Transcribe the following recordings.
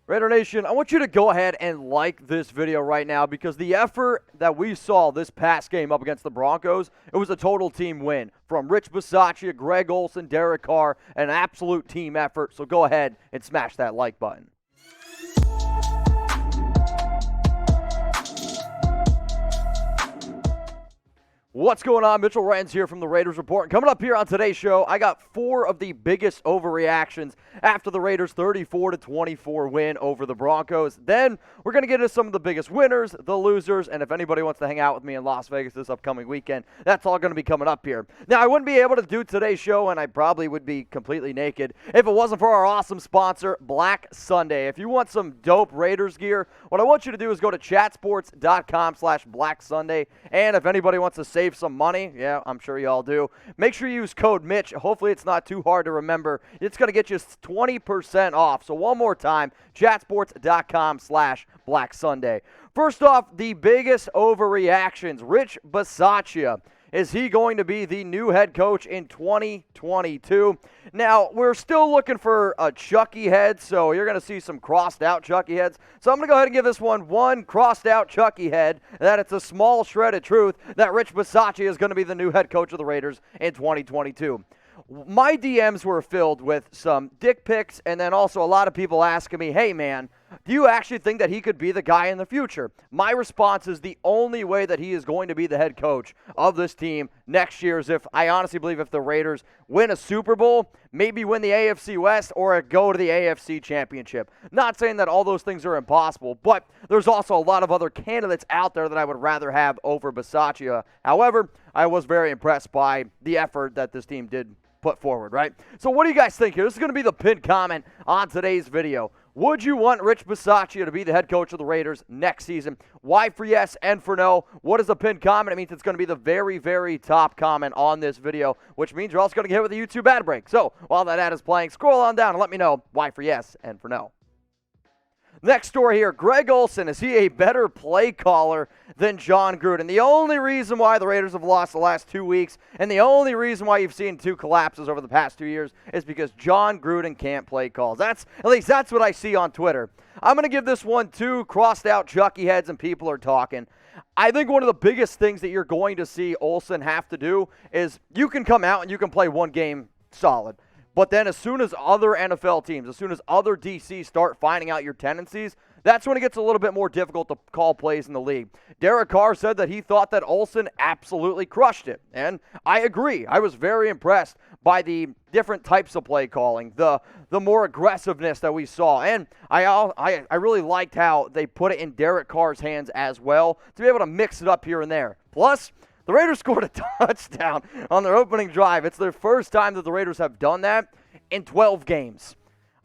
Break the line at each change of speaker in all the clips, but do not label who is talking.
Raider Nation, I want you to go ahead and like this video right now because the effort that we saw this past game up against the Broncos, it was a total team win. From Rich Bisaccia, Greg Olson, Derek Carr, an absolute team effort. So go ahead and smash that like button. What's going on? Mitchell Renz here from the Raiders Report. Coming up here on today's show, I got four of the biggest overreactions after the Raiders' 34-24 win over the Broncos. Then we're going to get into some of the biggest winners, the losers, and if anybody wants to hang out with me in Las Vegas this upcoming weekend, that's all going to be coming up here. Now, I wouldn't be able to do today's show, and I probably would be completely naked if it wasn't for our awesome sponsor, Black Sunday. If you want some dope Raiders gear, what I want you to do is go to chatsports.com/Black Sunday, and if anybody wants to save some money, yeah, I'm sure you all do, make sure you use code Mitch. Hopefully it's not too hard to remember. It's going to get you 20% off. So one more time, chatsports.com/Black Sunday. First off, the biggest overreactions. Rich Bisaccia. Is he going to be the new head coach in 2022? Now, we're still looking for a Chucky head, so you're going to see some crossed-out Chucky heads. So I'm going to go ahead and give this one crossed-out Chucky head, that it's a small shred of truth that Rich Bisaccia is going to be the new head coach of the Raiders in 2022. My DMs were filled with some dick pics and then also a lot of people asking me, hey, man, do you actually think that he could be the guy in the future? My response is the only way that he is going to be the head coach of this team next year is if I honestly believe if the Raiders win a Super Bowl, maybe win the AFC West or go to the AFC Championship. Not saying that all those things are impossible, but there's also a lot of other candidates out there that I would rather have over Bisaccia. However, I was very impressed by the effort that this team did put forward, right? So what do you guys think here? This is going to be the pinned comment on today's video. Would you want Rich Bisaccia to be the head coach of the Raiders next season? Why for yes and for no? What is a pinned comment? It means it's going to be the very, very top comment on this video, which means you're also going to get hit with a YouTube ad break. So while that ad is playing, scroll on down and let me know why for yes and for no. Next story here, Greg Olson, is he a better play caller than Jon Gruden? The only reason why the Raiders have lost the last 2 weeks and the only reason why you've seen two collapses over the past 2 years is because Jon Gruden can't play calls. At least that's what I see on Twitter. I'm going to give this one two crossed out Chucky heads and people are talking. I think one of the biggest things that you're going to see Olson have to do is you can come out and you can play one game solid. But then as soon as other NFL teams, as soon as other DCs start finding out your tendencies, that's when it gets a little bit more difficult to call plays in the league. Derek Carr said that he thought that Olson absolutely crushed it. And I agree. I was very impressed by the different types of play calling, the more aggressiveness that we saw. And I really liked how they put it in Derek Carr's hands as well to be able to mix it up here and there. Plus, the Raiders scored a touchdown on their opening drive. It's their first time that the Raiders have done that in 12 games.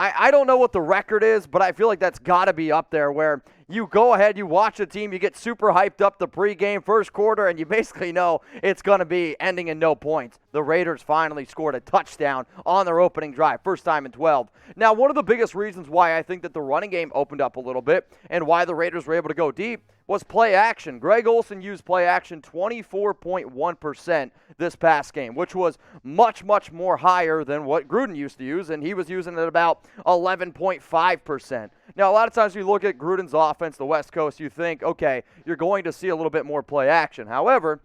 I don't know what the record is, but I feel like that's got to be up there where you go ahead, you watch the team, you get super hyped up the pregame first quarter, and you basically know it's going to be ending in no points. The Raiders finally scored a touchdown on their opening drive, first time in 12. Now, one of the biggest reasons why I think that the running game opened up a little bit and why the Raiders were able to go deep was play action. Greg Olson used play action 24.1% this past game, which was much, much more higher than what Gruden used to use, and he was using it about 11.5%. Now, a lot of times you look at Gruden's offense, the West Coast, you think, okay, you're going to see a little bit more play action. However,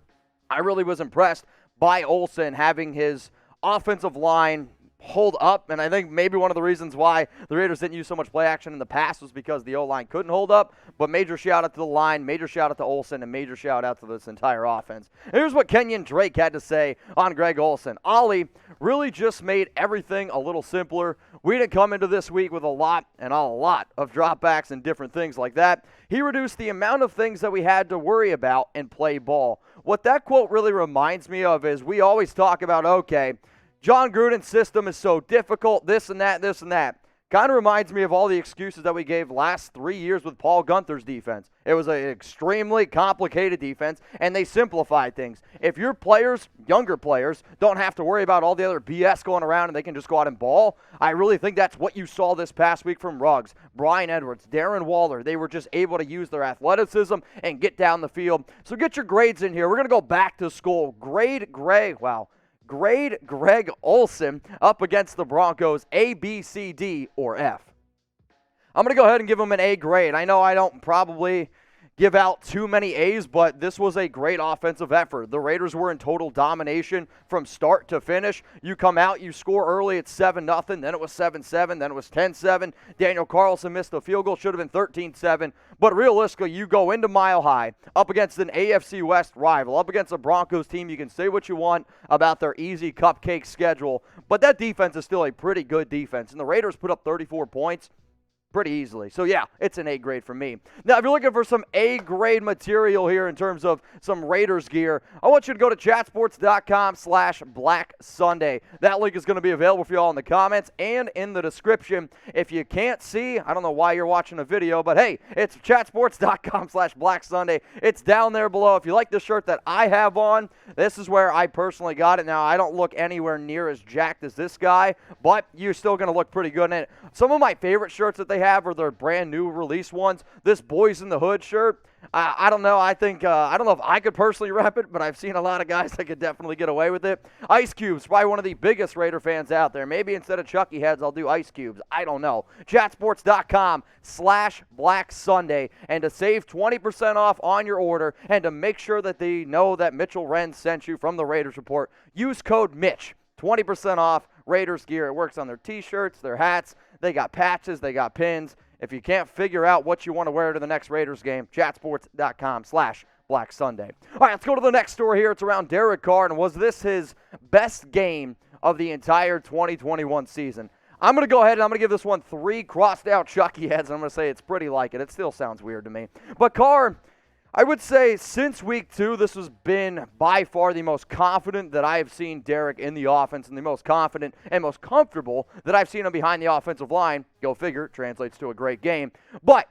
I really was impressed by Olson having his offensive line hold up, and I think maybe one of the reasons why the Raiders didn't use so much play action in the past was because the O-line couldn't hold up, but major shout out to the line, major shout out to Olson, and major shout out to this entire offense. And here's what Kenyan Drake had to say on Greg Olson. Ollie really just made everything a little simpler. We didn't come into this week with a lot of dropbacks and different things like that. He reduced the amount of things that we had to worry about and play ball. What that quote really reminds me of is we always talk about, okay, Jon Gruden's system is so difficult, this and that, this and that. Kind of reminds me of all the excuses that we gave last 3 years with Paul Guenther's defense. It was an extremely complicated defense, and they simplified things. If your players, younger players, don't have to worry about all the other BS going around and they can just go out and ball, I really think that's what you saw this past week from Ruggs, Brian Edwards, Darren Waller. They were just able to use their athleticism and get down the field. So get your grades in here. We're going to go back to school. Grade Greg Olson up against the Broncos, A, B, C, D, or F. I'm going to go ahead and give them an A grade. I know I don't probably give out too many A's, but this was a great offensive effort. The Raiders were in total domination from start to finish. You come out, you score early, it's 7-0, then it was 7-7, then it was 10-7. Daniel Carlson missed the field goal, should have been 13-7. But realistically, you go into Mile High, up against an AFC West rival, up against a Broncos team. You can say what you want about their easy cupcake schedule, but that defense is still a pretty good defense. And the Raiders put up 34 points. Pretty easily. So, yeah, it's an A grade for me. Now, if you're looking for some A grade material here in terms of some Raiders gear, I want you to go to chatsports.com/Black Sunday. That link is going to be available for you all in the comments and in the description. If you can't see, I don't know why you're watching a video, but hey, it's chatsports.com/Black Sunday. It's down there below. If you like the shirt that I have on, this is where I personally got it. Now, I don't look anywhere near as jacked as this guy, but you're still going to look pretty good in it. Some of my favorite shirts that they have are their brand new release ones. This Boys in the Hood shirt, I don't know. I think I don't know if I could personally rep it, but I've seen a lot of guys that could definitely get away with it. Ice Cube's probably one of the biggest Raider fans out there. Maybe instead of Chucky heads, I'll do Ice Cubes. I don't know. Chatsports.com/Black Sunday, and to save 20% off on your order, and to make sure that they know that Mitchell Renz sent you from the Raiders Report, use code Mitch. 20% off Raiders gear. It works on their T-shirts, their hats. They got patches. They got pins. If you can't figure out what you want to wear to the next Raiders game, chatsports.com/Black Sunday. All right, let's go to the next story here. It's around Derek Carr, and was this his best game of the entire 2021 season? I'm going to go ahead and I'm going to give this one 3 crossed-out Chucky heads, and I'm going to say it's pretty like it. It still sounds weird to me. But Carr, I would say since week 2, this has been by far the most confident that I have seen Derek in the offense, and the most confident and most comfortable that I've seen him behind the offensive line. Go figure, translates to a great game. But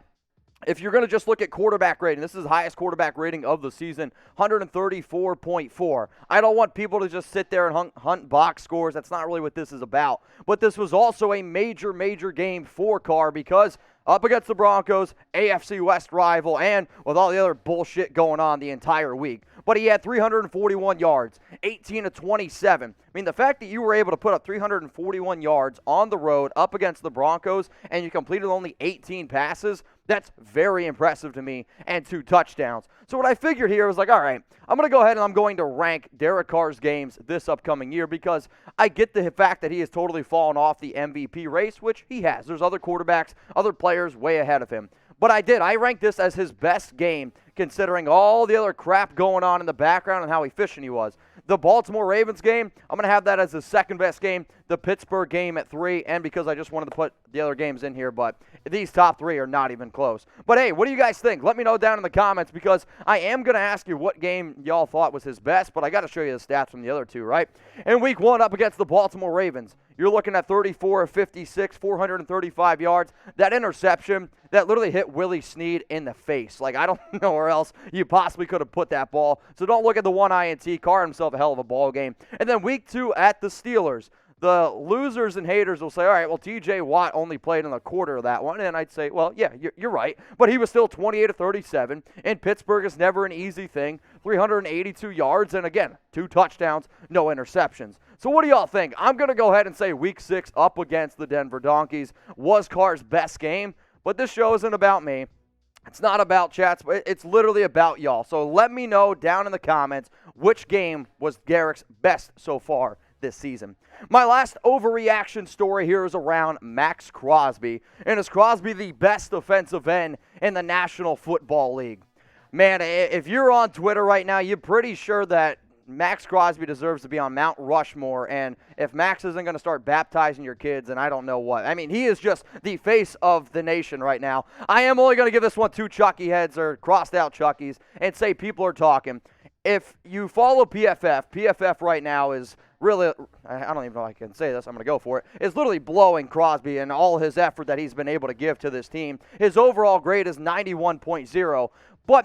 if you're going to just look at quarterback rating, this is the highest quarterback rating of the season, 134.4. I don't want people to just sit there and hunt box scores. That's not really what this is about. But this was also a major, major game for Carr because up against the Broncos, AFC West rival, and with all the other bullshit going on the entire week. But he had 341 yards, 18 of 27. I mean, the fact that you were able to put up 341 yards on the road up against the Broncos and you completed only 18 passes, that's very impressive to me, and 2 touchdowns. So what I figured here was like, all right, I'm going to go ahead and I'm going to rank Derek Carr's games this upcoming year because I get the fact that he has totally fallen off the MVP race, which he has. There's other quarterbacks, other players way ahead of him. But I ranked this as his best game considering all the other crap going on in the background and how efficient he was. The Baltimore Ravens game, I'm going to have that as the second best game. The Pittsburgh game at 3, and because I just wanted to put the other games in here, but these top 3 are not even close. But hey, what do you guys think? Let me know down in the comments because I am going to ask you what game y'all thought was his best, but I got to show you the stats from the other 2, right? In week 1 up against the Baltimore Ravens, you're looking at 34 of 56, 435 yards. That interception, that literally hit Willie Snead in the face. Like, I don't know where else you possibly could have put that ball. So don't look at the one INT. Carr himself a hell of a ball game. And then week 2 at the Steelers. The losers and haters will say, all right, well, TJ Watt only played in a quarter of that one. And I'd say, well, yeah, you're right. But he was still 28 of 37. And Pittsburgh is never an easy thing. 382 yards. And again, 2 touchdowns, no interceptions. So what do y'all think? I'm going to go ahead and say week 6 up against the Denver Donkeys was Carr's best game. But this show isn't about me. It's not about chats. It's literally about y'all. So let me know down in the comments which game was Derek's best so far this season. My last overreaction story here is around Maxx Crosby. And is Crosby the best defensive end in the National Football League? Man, if you're on Twitter right now, you're pretty sure that Maxx Crosby deserves to be on Mount Rushmore, and if Max isn't going to start baptizing your kids, then I don't know what. I mean, he is just the face of the nation right now. I am only going to give this one 2 Chucky heads or crossed out Chuckies and say people are talking. If you follow PFF right now is really, I don't even know if I can say this, I'm going to go for it, is literally blowing Crosby and all his effort that he's been able to give to this team. His overall grade is 91.0.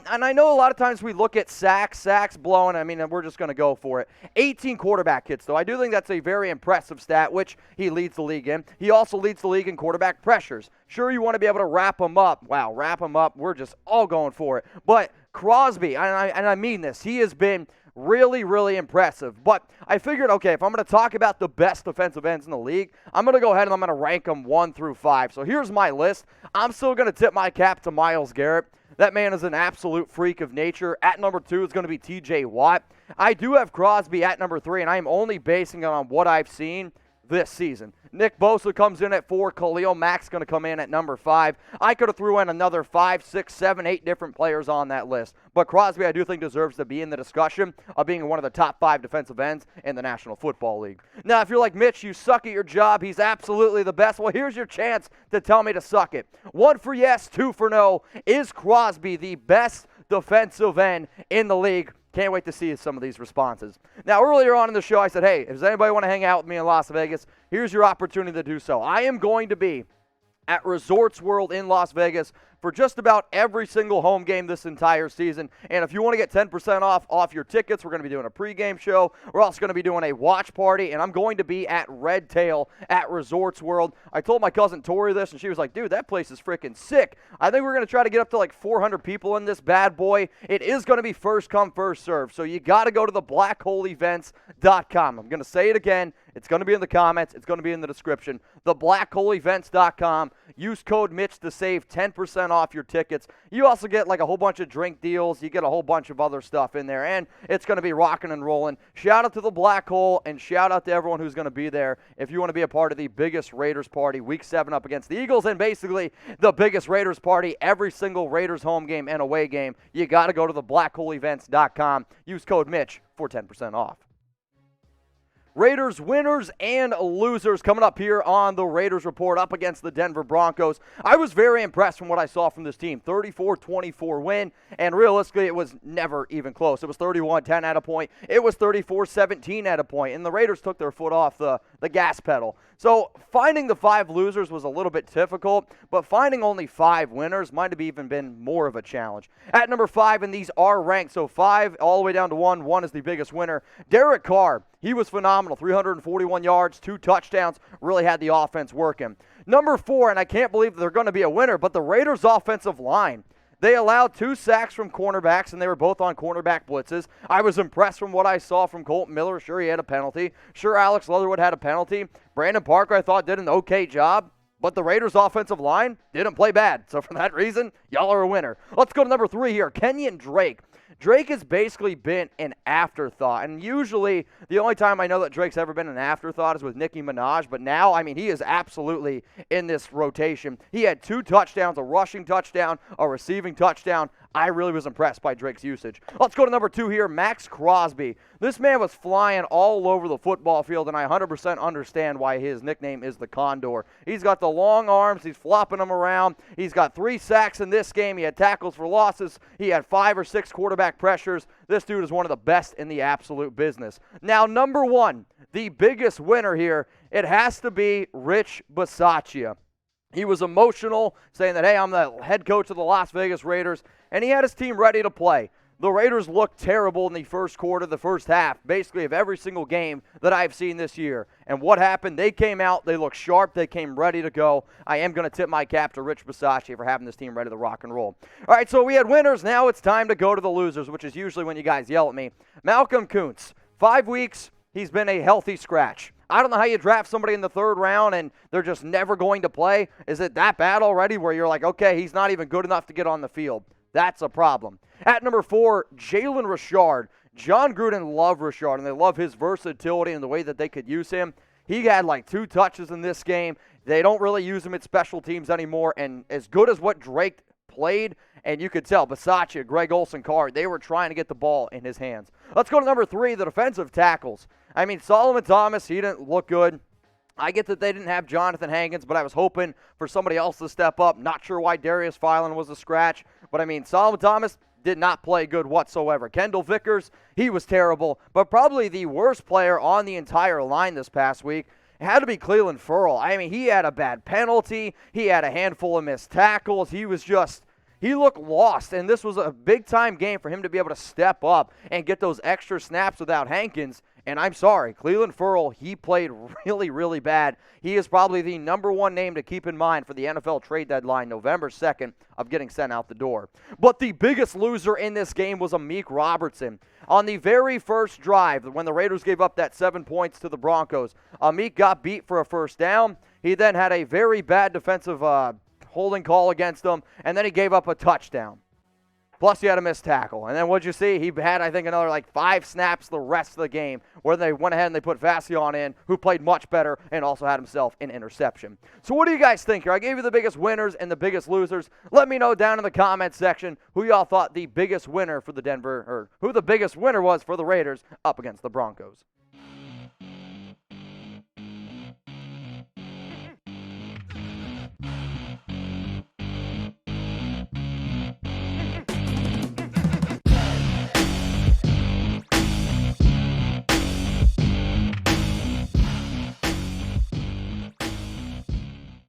And I know a lot of times we look at sacks blowing. I mean, we're just going to go for it. 18 quarterback hits, though. I do think that's a very impressive stat, which he leads the league in. He also leads the league in quarterback pressures. Sure, you want to be able to wrap him up. Wow, wrap him up. We're just all going for it. But Crosby, and I mean this, he has been Really, really impressive. But I figured, okay, if I'm going to talk about the best defensive ends in the league, I'm going to go ahead and I'm going to rank them 1 through 5. So here's my list. I'm still going to tip my cap to Myles Garrett. That man is an absolute freak of nature. At number 2 is going to be TJ Watt. I do have Crosby at number 3, and I'm only basing it on what I've seen this season. Nick Bosa comes in at 4. Khalil Mack's going to come in at number 5. I could have threw in another 5, 6, 7, 8 different players on that list. But Crosby, I do think, deserves to be in the discussion of being one of the top 5 defensive ends in the National Football League. Now, if you're like, Mitch, you suck at your job, he's absolutely the best. Well, here's your chance to tell me to suck it. 1 for yes, 2 for no. Is Crosby the best defensive end in the league? Can't wait to see some of these responses. Now, earlier on in the show, I said, hey, does anybody want to hang out with me in Las Vegas? Here's your opportunity to do so. I am going to be at Resorts World in Las Vegas for just about every single home game this entire season. And if you want to get 10% off your tickets, we're going to be doing a pregame show. We're also going to be doing a watch party, and I'm going to be at Red Tail at Resorts World. I told my cousin Tori this, and she was like, dude, that place is freaking sick. I think we're going to try to get up to like 400 people in this bad boy. It is going to be first come, first serve. So you got to go to the blackholeevents.com. I'm going to say it again. It's going to be in the comments. It's going to be in the description. The blackholeevents.com. Use code Mitch to save 10% off your tickets. You also get like a whole bunch of drink deals. You get a whole bunch of other stuff in there, and it's going to be rocking and rolling. Shout out to the Black Hole, and shout out to everyone who's going to be there. If you want to be a part of the biggest Raiders party, Week 7 up against the Eagles, and basically the biggest Raiders party every single Raiders home game and away game, you got to go to the blackholeevents.com. Use code Mitch for 10% off. Raiders winners and losers coming up here on the Raiders Report up against the Denver Broncos. I was very impressed from what I saw from this team. 34-24 win, and realistically it was never even close. It was 31-10 at a point. It was 34-17 at a point, and the Raiders took their foot off the gas pedal. So finding the 5 losers was a little bit difficult, but finding only 5 winners might have even been more of a challenge. At number 5, and these are ranked, so 5 all the way down to 1. 1 is the biggest winner. Derek Carr. He was phenomenal. 341 yards, 2 touchdowns, really had the offense working. Number 4, and I can't believe they're going to be a winner, but the Raiders' offensive line. They allowed 2 sacks from cornerbacks, and they were both on cornerback blitzes. I was impressed from what I saw from Colton Miller. Sure, he had a penalty. Sure, Alex Leatherwood had a penalty. Brandon Parker, I thought, did an okay job. But the Raiders' offensive line didn't play bad. So for that reason, y'all are a winner. Let's go to number 3 here, Kenyan Drake. Drake has basically been an afterthought, and usually the only time I know that Drake's ever been an afterthought is with Nicki Minaj, but now, I mean, he is absolutely in this rotation. He had 2 touchdowns, a rushing touchdown, a receiving touchdown. I really was impressed by Drake's usage. Let's go to number 2 here, Maxx Crosby. This man was flying all over the football field, and I 100% understand why his nickname is the Condor. He's got the long arms. He's flopping them around. He's got 3 sacks in this game. He had tackles for losses. He had 5 or 6 quarterback pressures. This dude is one of the best in the absolute business. Now, number 1, the biggest winner here, it has to be Rich Bisaccia. He was emotional, saying that, hey, I'm the head coach of the Las Vegas Raiders, and he had his team ready to play. The Raiders looked terrible in the first quarter, the first half, basically of every single game that I've seen this year. And what happened? They came out, they looked sharp, they came ready to go. I am going to tip my cap to Rich Bisaccia for having this team ready to rock and roll. All right, so we had winners. Now it's time to go to the losers, which is usually when you guys yell at me. Malcolm Koonce, 5 weeks, he's been a healthy scratch. I don't know how you draft somebody in the 3rd round and they're just never going to play. Is it that bad already where you're like, okay, he's not even good enough to get on the field? That's a problem. At number 4, Jalen Richard. Jon Gruden loved Richard, and they love his versatility and the way that they could use him. He had like 2 touches in this game. They don't really use him at special teams anymore, and as good as what Drake played, and you could tell, Bisaccia, Greg Olson, Carr, they were trying to get the ball in his hands. Let's go to number 3, the defensive tackles. I mean, Solomon Thomas, he didn't look good. I get that they didn't have Jonathan Hankins, but I was hoping for somebody else to step up. Not sure why Darius Philon was a scratch, but I mean, Solomon Thomas did not play good whatsoever. Kendall Vickers, he was terrible, but probably the worst player on the entire line this past week had to be Clelin Ferrell. I mean, he had a bad penalty. He had a handful of missed tackles. He looked lost, and this was a big-time game for him to be able to step up and get those extra snaps without Hankins, And I'm sorry, Clelin Ferrell, he played really, really bad. He is probably the number one name to keep in mind for the NFL trade deadline, November 2nd, of getting sent out the door. But the biggest loser in this game was Amik Robertson. On the very first drive, when the Raiders gave up that 7 points to the Broncos, Amik got beat for a first down. He then had a very bad defensive holding call against him, and then he gave up a touchdown. Plus, he had a missed tackle. And then what'd you see? He had, I think, another 5 snaps the rest of the game where they went ahead and they put Vassilon in, who played much better and also had himself an interception. So what do you guys think here? I gave you the biggest winners and the biggest losers. Let me know down in the comments section who y'all thought the biggest winner for the who the biggest winner was for the Raiders up against the Broncos.